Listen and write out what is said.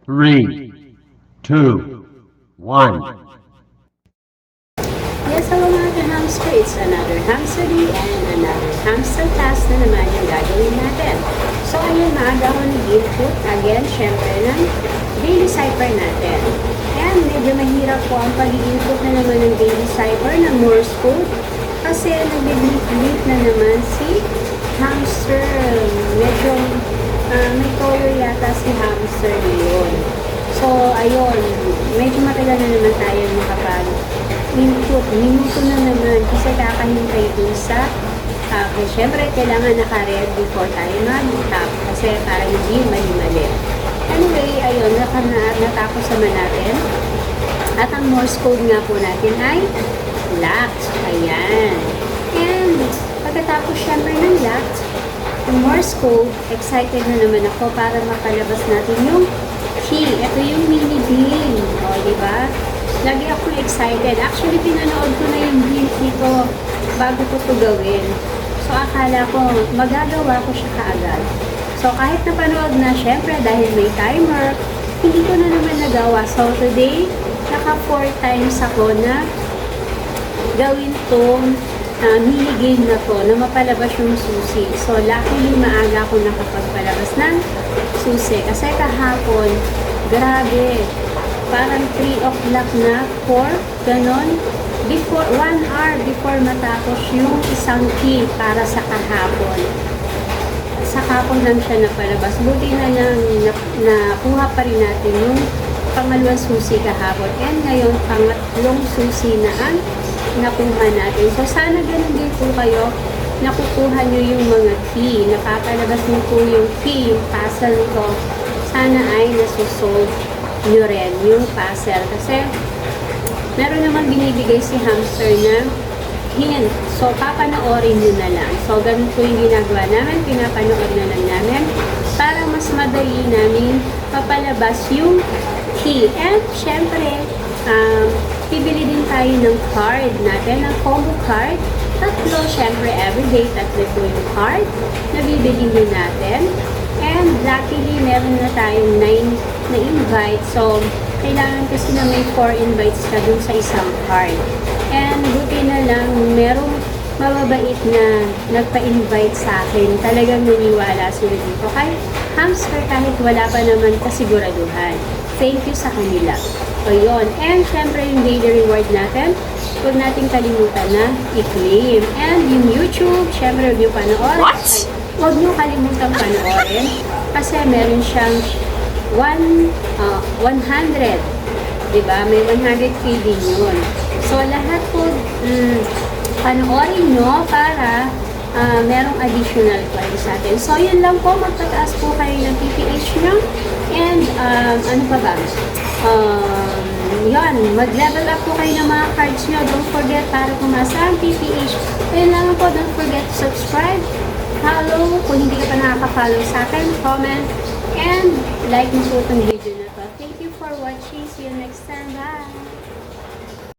Three, two, one. Yes, hello mga hamster. It's another hamster day and another hamster task na naman yung gagawin natin. So, ayun, maaga ako nag-input again, syempre, ng daily cipher natin. And medyo mahirap po ang pag-i-input na naman ng daily cipher ng Morse code kasi nag-bleep na naman si hamster. Medyo may color yata si hamster ngayon. So, ayun, medyo matagal na naman tayo makapag-input. Minuto na naman kasi kakahintay dun sa syempre, kailangan naka-red before tayo mag-tap kasi para hindi mali-mali. Anyway, ayun, natapos naman natin. At ang Morse code nga po natin ay locked. Ayan. And pagkatapos syempre ng locked, ang Morse code, excited na naman ako para makalabas natin yung key. Ito yung mini bean. O, diba? Lagi ako excited. Actually, pinanood ko na yung bean dito bago ko ito gawin. So, akala ko, magagawa ko siya kaagad. So, kahit napanood na, syempre, dahil may timer, hindi ko na naman nagawa. So, today, naka 4 times ako na gawin tong mini game na to, na mapalabas yung susi. So, luckily, maaga ako nakapagpalabas ng susi. Kasi kahapon, grabe, parang 3 o'clock na, 4, ganon. Before, 1 hour before matapos yung isang key para sa kahapon. Sa kahapon lang siya napalabas. Buti na lang nakuha pa rin natin yung pangalawang susi kahapon. And ngayon, pangatlong susi na ang nakuha natin. So, sana ganun din po kayo, nakukuha nyo yung mga key. Napapalabas nyo po yung key, yung puzzle ko. Sana ay nasusolve nyo rin yung puzzle. Kasi, meron naman binibigay si hamster na hint. So, papanoorin nyo na lang. So, ganun po yung ginagawa namin. Pinapanood na lang namin para mas madali namin papalabas yung key. And, syempre, bibili din tayo ng card natin, ng combo card. Tatlo, syempre, everyday, tatlo po yung card na bibili din natin. And, luckily, meron na tayong 9 na invite. So, kailangan kasi na may 4 invites ka dun sa isang card. And buti na lang, merong mababait na nagpa-invite sa akin. Talagang naniwala sila dito. Kahit hamster, kahit wala pa naman kasiguraduhan. Thank you sa kanila. O yun. And syempre yung daily reward natin, huwag nating kalimutan na i-claim. And yung YouTube, syempre huwag nyo panoorin. What? Huwag nyo kalimutan panoorin. Kasi meron siyang 100. Diba? May 100 feeding yun. So, lahat po panoorin nyo para merong additional coins sa atin. So, yun lang po. Magtataas po kayo ng PPH nyo. And, ano pa ba? Yun. Mag-level up po kayo ng mga cards nyo. Don't forget para pumasa ang PPH. Yun lang po. Don't forget to subscribe, follow. Kung hindi ka pa nakaka-follow sa akin, comment, and like mo po itong video na to. Thank you for watching. See you next time. Bye!